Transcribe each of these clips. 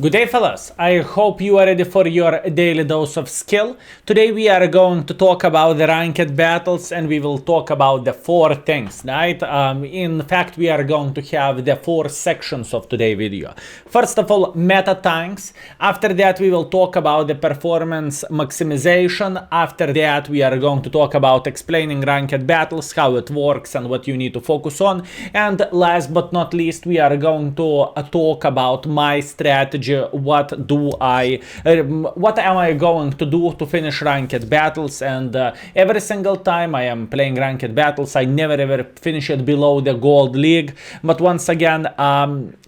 Good day, fellas. I hope you are ready for your daily dose of skill. Today we are going to talk about the ranked battles, and we will talk about the 4 things, right? In fact, we are going to have the 4 sections of today's video. First of all, meta tanks. After that, we will talk about the performance maximization. After that, we are going to talk about explaining ranked battles, how it works and what you need to focus on. And last but not least, we are going to talk about my strategy. What am I going to do to finish ranked battles? And every single time I am playing ranked battles, I never ever finish it below the gold league. But once again,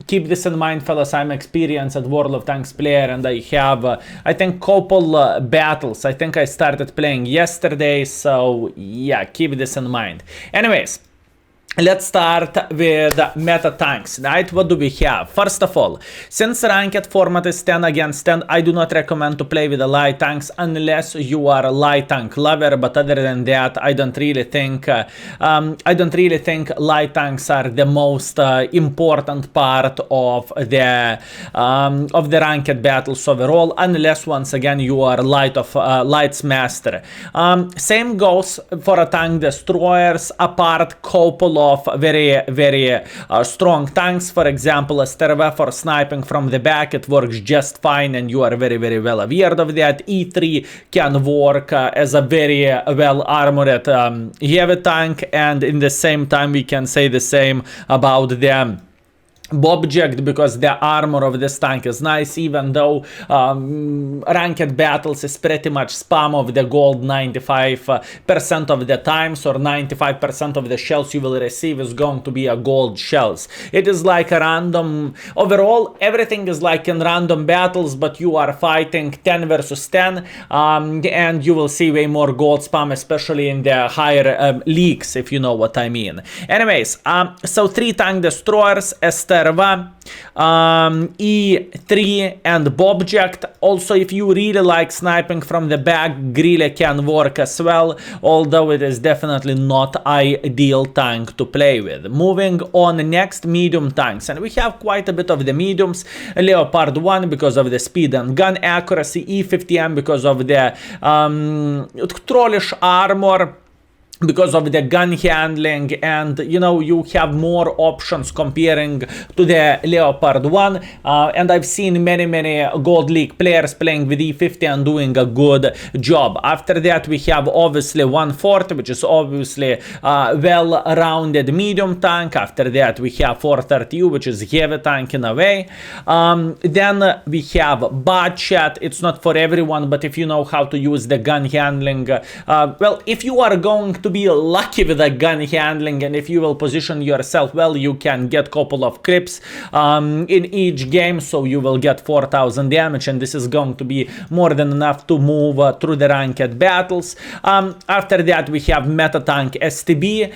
keep this in mind, fellas. I'm experienced at World of Tanks player, and I have I think couple battles. I think I started playing yesterday, so yeah, keep this in mind. Anyways, let's start with meta tanks, right? What do we have? First of all, since ranked format is 10 against 10, I do not recommend to play with the light tanks unless you are a light tank lover. But other than that, I don't really think light tanks are the most important part of the ranked battles overall, unless once again you are lights master. Same goes for a tank destroyers, apart couple of very strong tanks. For example, a Sterva for sniping from the back, it works just fine, and you are very well aware of that. E3 can work as a very well armored heavy tank, and in the same time we can say the same about them object, because the armor of this tank is nice, even though ranked battles is pretty much spam of the gold 95% of the times, or 95% of the shells you will receive is going to be a gold shells. It is like a random, overall everything is like in random battles, but you are fighting 10 versus 10, and you will see way more gold spam, especially in the higher leagues, if you know what I mean. Anyways, so 3 tank destroyers, Sterva, E3 and Bobject. Also, if you really like sniping from the back, Grille can work as well, although it is definitely not ideal tank to play with. Moving on, next, medium tanks, and we have quite a bit of the mediums. Leopard 1 because of the speed and gun accuracy, E50M because of the trollish armor, because of the gun handling, and you know, you have more options comparing to the Leopard 1, and I've seen many gold league players playing with E50 and doing a good job. After that, we have obviously 140, which is obviously well-rounded medium tank. After that, we have 430U, which is heavy tank in a way. Then we have Batchat. It's not for everyone, but if you know how to use the gun handling, well, if you are going to be lucky with the gun handling, and if you will position yourself well, you can get couple of clips in each game, so you will get 4000 damage, and this is going to be more than enough to move through the ranked battles. After that, we have meta tank STB,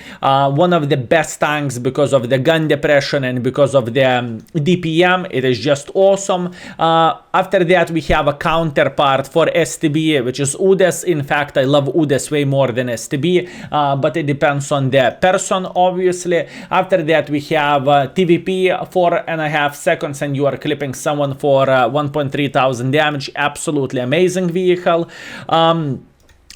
one of the best tanks because of the gun depression and because of the DPM. It is just awesome. After that, we have a counterpart for STB, which is Udes. In fact, I love Udes way more than STB, but it depends on the person, obviously. After that, we have TVP, 4.5 seconds, and you are clipping someone for 1,300 damage. Absolutely amazing vehicle.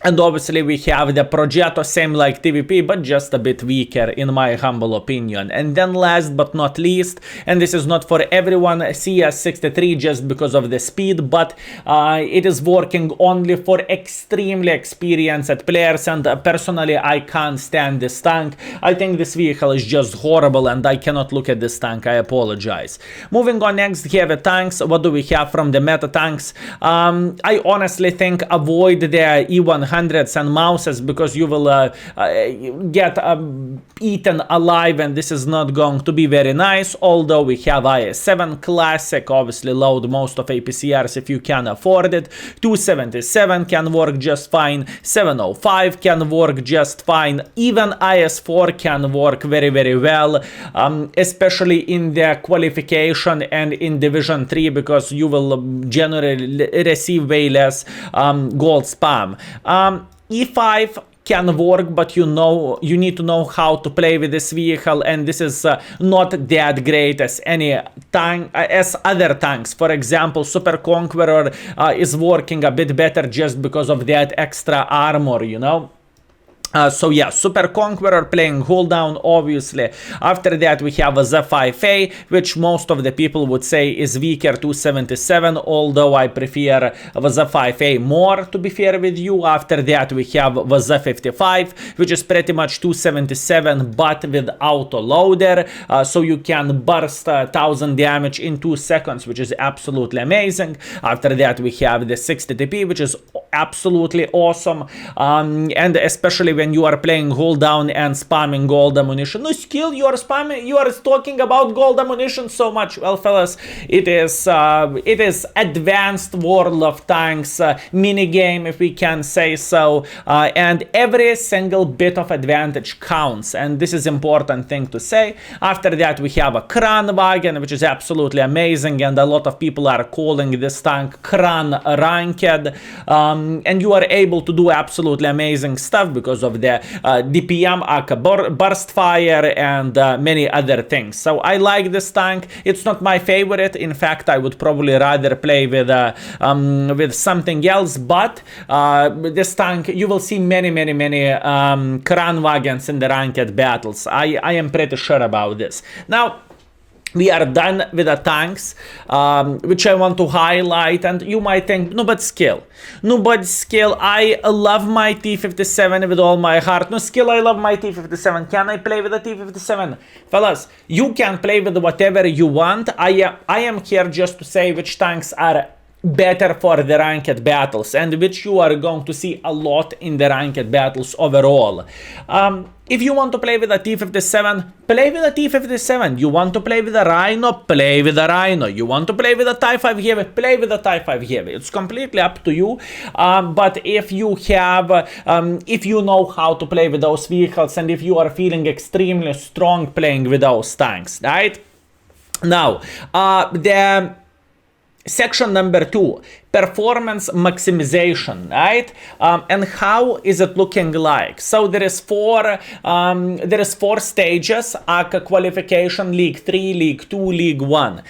And obviously we have the Progetto, same like TVP, but just a bit weaker in my humble opinion. And then last but not least, and this is not for everyone, CS63 just because of the speed, but it is working only for extremely experienced players, and personally I can't stand this tank. I think this vehicle is just horrible, and I cannot look at this tank. I apologize. Moving on, next, heavy tanks. What do we have from the meta tanks? I honestly think avoid the E100s and mouses, because you will get eaten alive, and this is not going to be very nice. Although we have IS-7 Classic, obviously load most of APCRs if you can afford it. 277 can work just fine. 705 can work just fine. Even IS-4 can work very well, especially in the qualification and in Division 3, because you will generally receive way less gold spam. E5 can work, but you need to know how to play with this vehicle, and this is not that great as any tank, as other tanks. For example, Super Conqueror is working a bit better just because of that extra armor, you know. So yeah, Super Conqueror playing hold down, obviously. After that we have a Z5A, which most of the people would say is weaker to 77, although I prefer the Z5A more, to be fair with you. After that we have the Z55, which is pretty much 277 but with auto loader, so you can burst 1000 damage in 2 seconds, which is absolutely amazing. After that we have the 60 TP, which is absolutely awesome, and especially when you are playing hold down and spamming gold ammunition. No, Skill, you are talking about gold ammunition so much. Well, fellas, it is advanced World of Tanks mini game, if we can say so, and every single bit of advantage counts, and this is important thing to say. After that we have a Kranwagen, which is absolutely amazing, and a lot of people are calling this tank Kran Ranked, and you are able to do absolutely amazing stuff because of the DPM, burst fire, and many other things. So I like this tank. It's not my favorite. In fact, I would probably rather play with something else, but this tank, you will see many Kranwagens in the ranked battles. I am pretty sure about this. Now, we are done with the tanks, which I want to highlight, and you might think, no, but Skill, I love my T57 with all my heart. No, Skill, I love my T57. Can I play with the T57? Fellas, you can play with whatever you want. I am here just to say which tanks are better for the ranked battles, and which you are going to see a lot in the ranked battles overall. If you want to play with a T57, play with a T57. You want to play with a Rhino, play with a Rhino. You want to play with a Type 5 Heavy, play with a Type 5 Heavy. It's completely up to you. But if you have, if you know how to play with those vehicles, and if you are feeling extremely strong playing with those tanks, right? Now, the section number 2, performance maximization, right? And how is it looking like? So there is four stages: ACA qualification, League 3, League 2, League 1.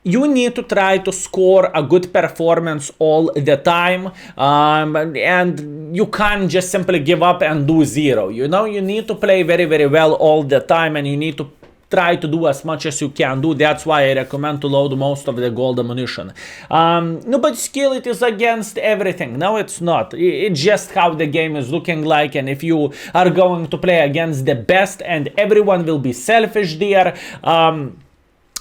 You need to try to score a good performance all the time, and you can't just simply give up and do 0. You know, you need to play very well all the time, and you need to try to do as much as you can do. That's why I recommend to load most of the gold ammunition. No, but Skill, it is against everything. No, it's not. It's just how the game is looking like, and if you are going to play against the best and everyone will be selfish there,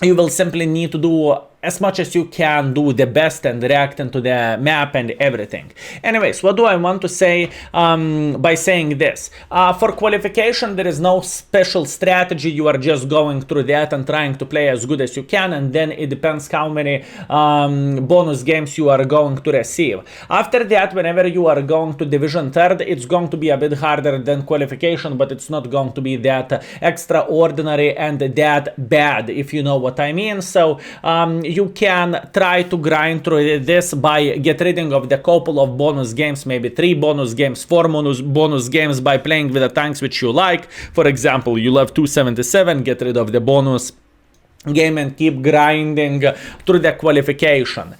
you will simply need to do as much as you can, do the best and react into the map and everything. Anyways, what do I want to say by saying this? For qualification, there is no special strategy. You are just going through that and trying to play as good as you can, and then it depends how many bonus games you are going to receive. After that, whenever you are going to Division 3rd, it's going to be a bit harder than qualification, but it's not going to be that extraordinary and that bad, if you know what I mean. So you can try to grind through this by get rid of the couple of bonus games, maybe 3 bonus games, 4 bonus games, by playing with the tanks which you like. For example, you love 277, get rid of the bonus game and keep grinding through the qualification.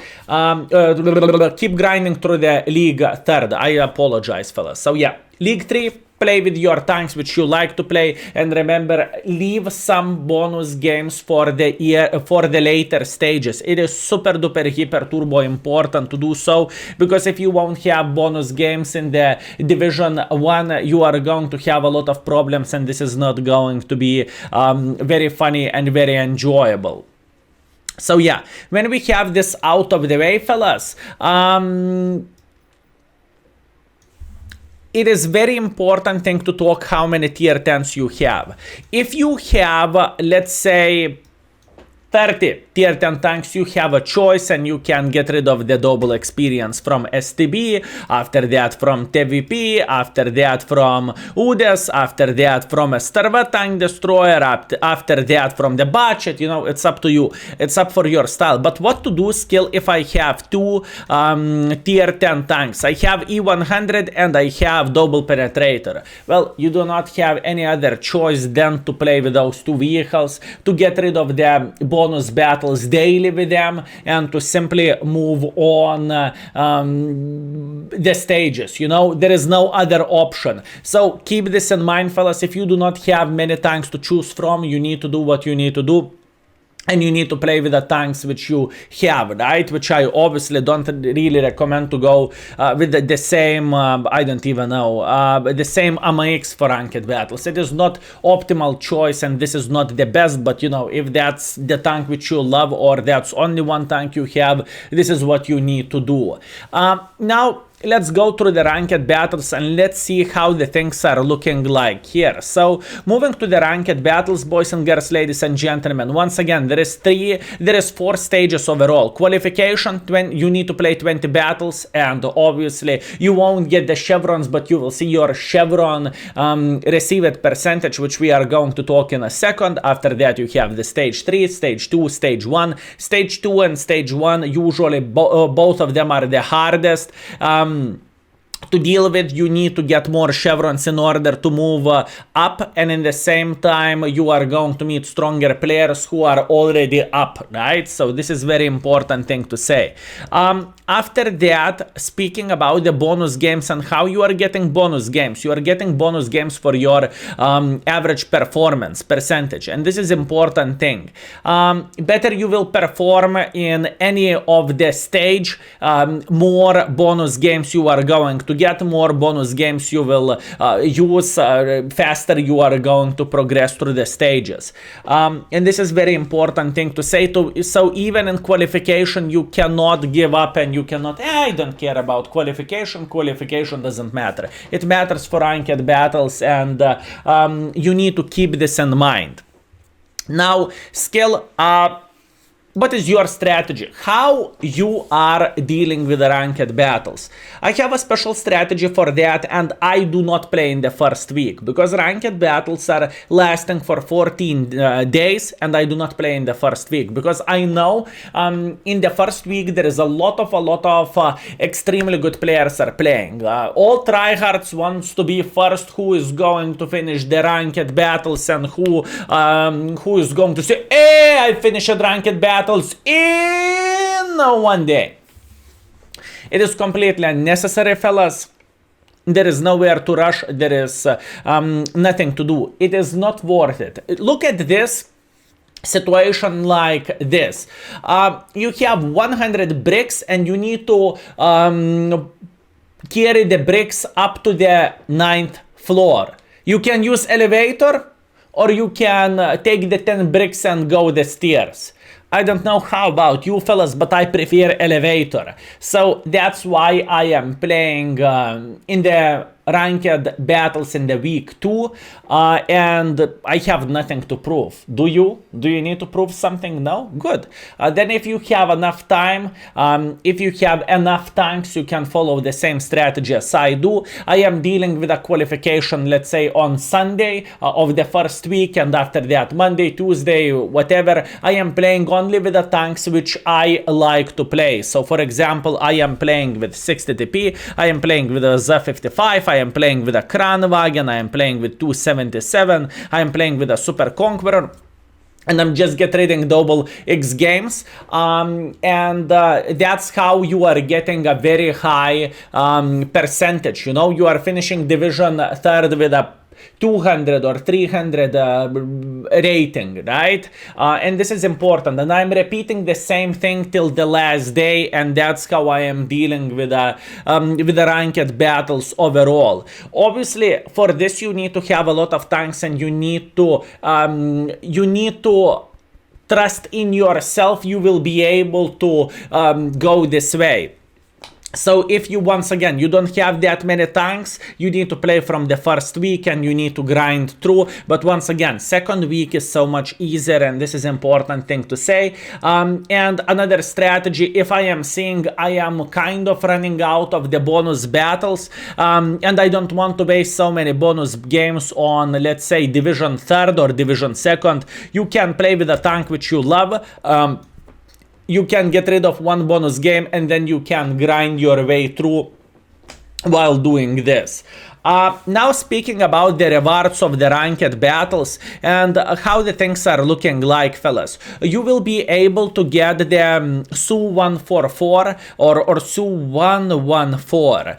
Keep grinding through the League 3rd. I apologize, fellas. So yeah, League 3, play with your tanks which you like to play, and remember, leave some bonus games for the later stages. It is super duper hyper turbo important to do so, because if you won't have bonus games in the Division 1, you are going to have a lot of problems, and this is not going to be very funny and very enjoyable. So yeah, when we have this out of the way, fellas, it is very important thing to talk how many tier 10s you have. If you have, let's say, 30 tier 10 tanks, you have a choice and you can get rid of the double experience from STB, after that from TVP, after that from UDES, after that from a Starva tank destroyer, after that from the budget, you know, it's up to you, it's up for your style. But what to do skill if I have two tier 10 tanks? I have E100 and I have double penetrator. Well, you do not have any other choice than to play with those two vehicles, to get rid of the bonus battles daily with them, and to simply move on the stages. You know, there is no other option. So keep this in mind, fellas. If you do not have many tanks to choose from, you need to do what you need to do. And you need to play with the tanks which you have, right? Which I obviously don't really recommend to go with the same, I don't even know, the same AMX for ranked battles. It is not optimal choice and this is not the best, but you know, if that's the tank which you love or that's only one tank you have, this is what you need to do. Now, let's go through the ranked battles and let's see how the things are looking like here. So, moving to the ranked battles, boys and girls, ladies and gentlemen, once again, there is 4 stages overall. Qualification, you need to play 20 battles, and obviously you won't get the chevrons, but you will see your chevron received percentage, which we are going to talk in a second. After that, you have the stage 3, stage 2, stage 1. Stage 2 and stage 1, usually both of them are the hardest to deal with. You need to get more chevrons in order to move up, and in the same time you are going to meet stronger players who are already up, right? So this is very important thing to say. After that, speaking about the bonus games and how you are getting bonus games, you are getting bonus games for your average performance percentage, and this is important thing. Better you will perform in any of the stage, more bonus games you are going to get, more bonus games you will use, faster you are going to progress through the stages. And this is very important thing to say. So even in qualification, you cannot give up and you cannot, I don't care about qualification. Qualification doesn't matter. It matters for ranked battles, and you need to keep this in mind. Now, skill, what is your strategy? How you are dealing with the ranked battles? I have a special strategy for that, and I do not play in the first week because ranked battles are lasting for 14 days, and I do not play in the first week because I know in the first week there is a lot of extremely good players are playing. All tryhards wants to be first, who is going to finish the ranked battles and who is going to say, hey, I finished ranked battles in one day. It is completely unnecessary, fellas. There is nowhere to rush. There is nothing to do. It is not worth it. Look at this situation like this. You have 100 bricks and you need to carry the bricks up to the 9th floor. You can use elevator or you can take the 10 bricks and go the stairs. I don't know how about you fellas, but I prefer elevator. So that's why I am playing in the ranked battles in the week 2, and I have nothing to prove. Do you? Do you need to prove something? No? Good. Then if you have enough time, if you have enough tanks, you can follow the same strategy as I do. I am dealing with a qualification, let's say on Sunday of the first week, and after that Monday, Tuesday, whatever, I am playing only with the tanks which I like to play. So for example, I am playing with 60 TP, I am playing with a Z55, I am playing with a Kranwagen, I am playing with 277, I am playing with a Super Conqueror, and I'm just get trading double X games, and that's how you are getting a very high percentage. You know, you are finishing division 3rd with a 200 or 300 rating, right? And this is important, and I'm repeating the same thing till the last day, and that's how I am dealing with the ranked battles overall. Obviously, for this you need to have a lot of tanks, and you need to trust in yourself. You will be able to go this way. So if you, once again, you don't have that many tanks, you need to play from the first week and you need to grind through. But once again, second week is so much easier, and this is important thing to say. And another strategy, if I am seeing I am kind of running out of the bonus battles, and I don't want to waste so many bonus games on, let's say, Division 3rd or Division 2nd, you can play with a tank which you love. You can get rid of one bonus game and then you can grind your way through while doing this. Now speaking about the rewards of the ranked battles and how the things are looking like, fellas. You will be able to get the Su-144 or Su-114.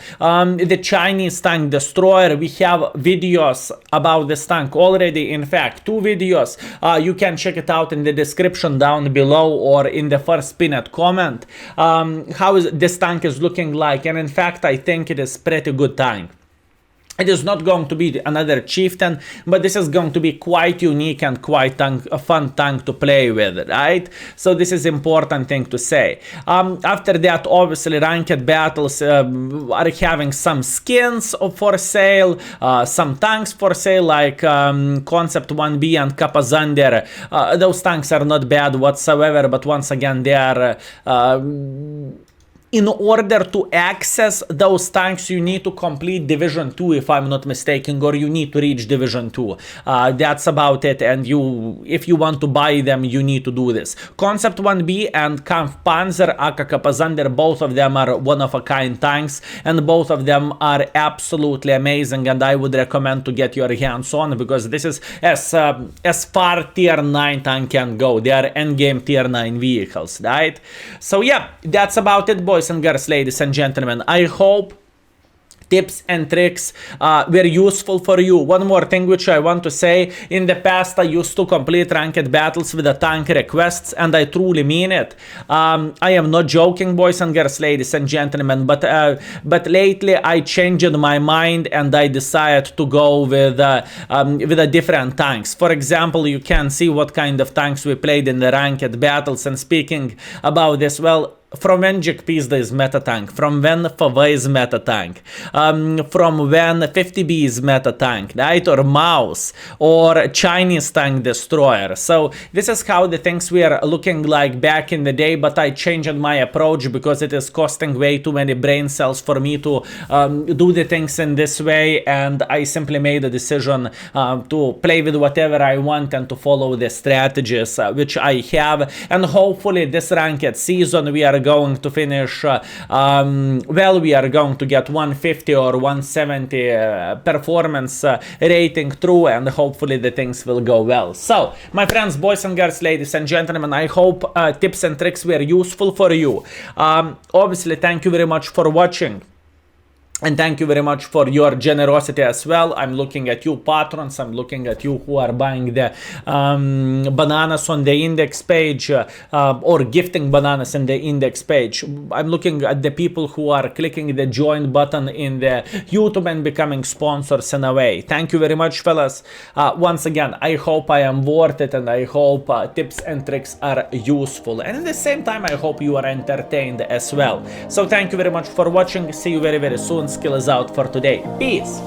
The Chinese tank destroyer. We have videos about this tank already. In fact, 2 videos. You can check it out in the description down below or in the first pinned comment. How this tank is looking like, and in fact I think it is pretty good tank. It is not going to be another chieftain, but this is going to be quite unique and quite a fun tank to play with, right? So this is important thing to say. After that, obviously, ranked battles are having some skins for sale, some tanks for sale, like Concept 1B and Kapazander. Those tanks are not bad whatsoever, but once again, they are... in order to access those tanks, you need to complete Division 2, if I'm not mistaken, or you need to reach Division 2. That's about it, and if you want to buy them, you need to do this. Concept 1B and Kampfpanzer, aka Kapazander, both of them are one-of-a-kind tanks, and both of them are absolutely amazing, and I would recommend to get your hands on, because this is as far tier 9 tank can go. They are endgame tier 9 vehicles, right? So yeah, that's about it, boys and girls, ladies and gentlemen. I hope tips and tricks were useful for you. One more thing which I want to say: in the past I used to complete ranked battles with the tank requests, and I truly mean it. I am not joking, boys and girls, ladies and gentlemen, but lately I changed my mind and I decided to go with a different tanks. For example, you can see what kind of tanks we played in the ranked battles, and speaking about this, well, from when Jack Pizda is meta tank, from when Fava is meta tank, from when 50B is meta tank, right? Or Mouse, or Chinese tank destroyer. So this is how the things were looking like back in the day, but I changed my approach because it is costing way too many brain cells for me to do the things in this way, and I simply made a decision to play with whatever I want and to follow the strategies which I have, and hopefully this ranked season we are going to finish well. We are going to get 150 or 170 performance rating through, and hopefully the things will go well. So my friends, boys and girls, ladies and gentlemen, I hope tips and tricks were useful for you. Obviously, thank you very much for watching. And thank you very much for your generosity as well. I'm looking at you patrons, I'm looking at you who are buying the bananas on the index page, or gifting bananas in the index page. I'm looking at the people who are clicking the join button in the YouTube and becoming sponsors in a way. Thank you very much, fellas. Once again, I hope I am worth it, and I hope tips and tricks are useful. And at the same time, I hope you are entertained as well. So thank you very much for watching. See you very, very soon. Skill is out for today. Peace.